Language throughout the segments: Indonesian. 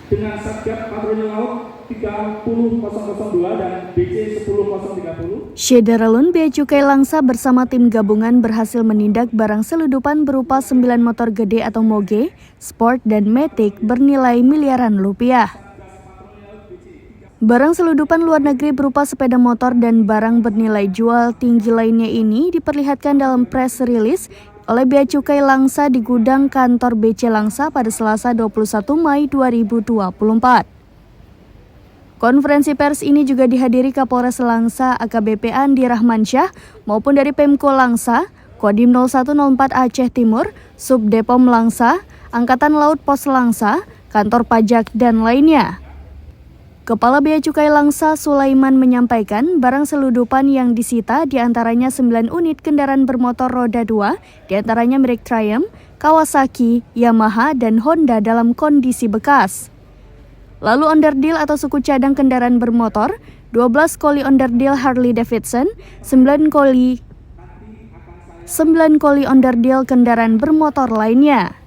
dengan Satgas Patroli Laut 30002 dan BC 10030. Syederalun Bea Cukai Langsa bersama tim gabungan berhasil menindak barang selundupan berupa 9 motor gede atau moge, sport dan matic bernilai miliaran rupiah. Barang selundupan luar negeri berupa sepeda motor dan barang bernilai jual tinggi lainnya ini diperlihatkan dalam press release oleh Bea Cukai Langsa di gudang kantor BC Langsa pada Selasa 21 Mei 2024. Konferensi pers ini juga dihadiri Kapolres Langsa AKBP Andi Rahmansyah maupun dari Pemko Langsa, Kodim 0104 Aceh Timur, Subdepom Langsa, Angkatan Laut Pos Langsa, Kantor Pajak, dan lainnya. Kepala Bea Cukai Langsa Sulaiman menyampaikan barang selundupan yang disita diantaranya 9 unit kendaraan bermotor roda 2, diantaranya merek Triumph, Kawasaki, Yamaha, dan Honda dalam kondisi bekas. Lalu onderdil atau suku cadang kendaraan bermotor, 12 koli onderdil Harley Davidson, 9 koli onderdil kendaraan bermotor lainnya.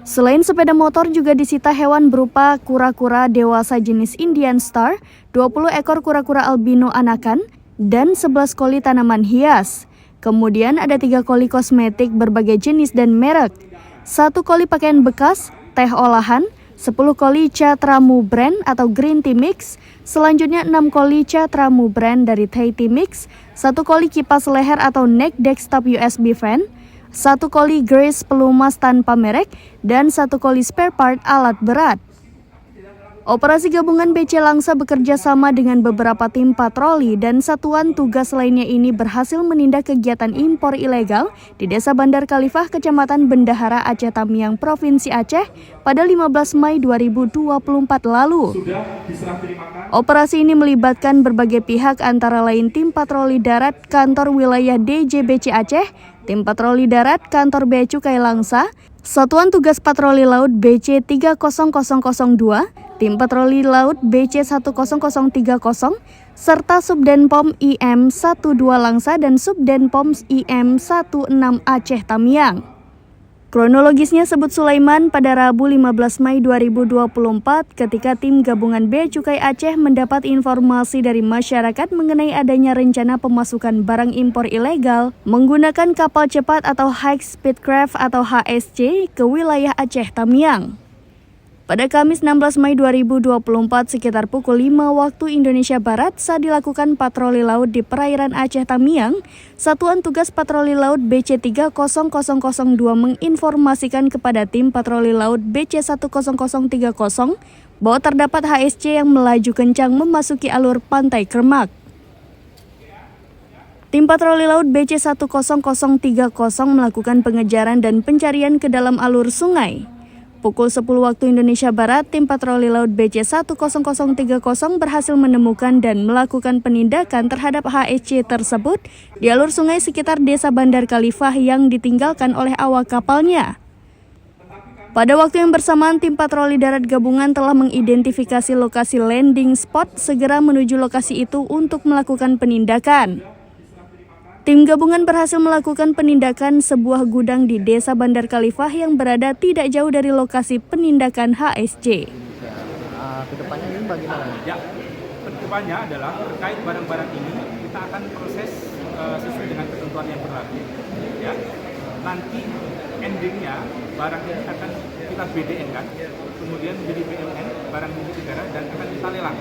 Selain sepeda motor juga disita hewan berupa kura-kura dewasa jenis Indian Star, 20 ekor kura-kura albino anakan, dan 11 koli tanaman hias. Kemudian ada 3 koli kosmetik berbagai jenis dan merek, 1 koli pakaian bekas, teh olahan, 10 koli Catramu brand atau Green Tea Mix, selanjutnya 6 koli Catramu brand dari Thai Tea Mix, 1 koli kipas leher atau neck desktop USB fan, 1 koli grease pelumas tanpa merek, dan 1 koli spare part alat berat. Operasi gabungan BC Langsa bekerja sama dengan beberapa tim patroli dan satuan tugas lainnya ini berhasil menindak kegiatan impor ilegal di Desa Bandar Khalifah, Kecamatan Bendahara, Aceh Tamiang, Provinsi Aceh pada 15 Mei 2024 lalu. Operasi ini melibatkan berbagai pihak antara lain tim patroli darat Kantor Wilayah DJBC Aceh, tim patroli darat Kantor Bea Cukai Langsa, Satuan Tugas Patroli Laut BC 30002, tim patroli laut BC 10030, serta Subdenpom IM 12 Langsa dan Subdenpom IM 16 Aceh Tamiang. Kronologisnya sebut Sulaiman pada Rabu 15 Mei 2024 ketika tim gabungan Bea Cukai Aceh mendapat informasi dari masyarakat mengenai adanya rencana pemasukan barang impor ilegal menggunakan kapal cepat atau High Speed Craft atau HSC ke wilayah Aceh Tamiang. Pada Kamis 16 Mei 2024 sekitar pukul 5 waktu Indonesia Barat saat dilakukan patroli laut di perairan Aceh Tamiang, Satuan Tugas Patroli Laut BC 30002 menginformasikan kepada tim patroli laut BC 10030 bahwa terdapat HSC yang melaju kencang memasuki alur pantai Kermak. Tim patroli laut BC 10030 melakukan pengejaran dan pencarian ke dalam alur sungai. Pukul 10 waktu Indonesia Barat, tim patroli laut BC 10030 berhasil menemukan dan melakukan penindakan terhadap HSC tersebut di alur sungai sekitar Desa Bandar Khalifah yang ditinggalkan oleh awak kapalnya. Pada waktu yang bersamaan, tim patroli darat gabungan telah mengidentifikasi lokasi landing spot, segera menuju lokasi itu untuk melakukan penindakan. Tim gabungan berhasil melakukan penindakan sebuah gudang di Desa Bandar Khalifah yang berada tidak jauh dari lokasi penindakan HSC. Kedepannya ini bagaimana? Ya, kedepannya adalah terkait barang-barang ini kita akan proses sesuai dengan ketentuan yang berlaku. Ya, nanti endingnya barang ini akan kita BDN kan, kemudian menjadi BLN barang milik negara dan akan kita lelang.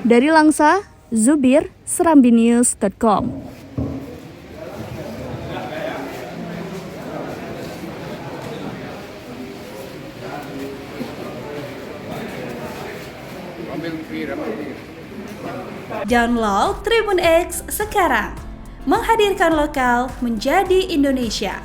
Dari Langsa, Zubir, serambinews.com. Download Tribun X sekarang, menghadirkan lokal menjadi Indonesia.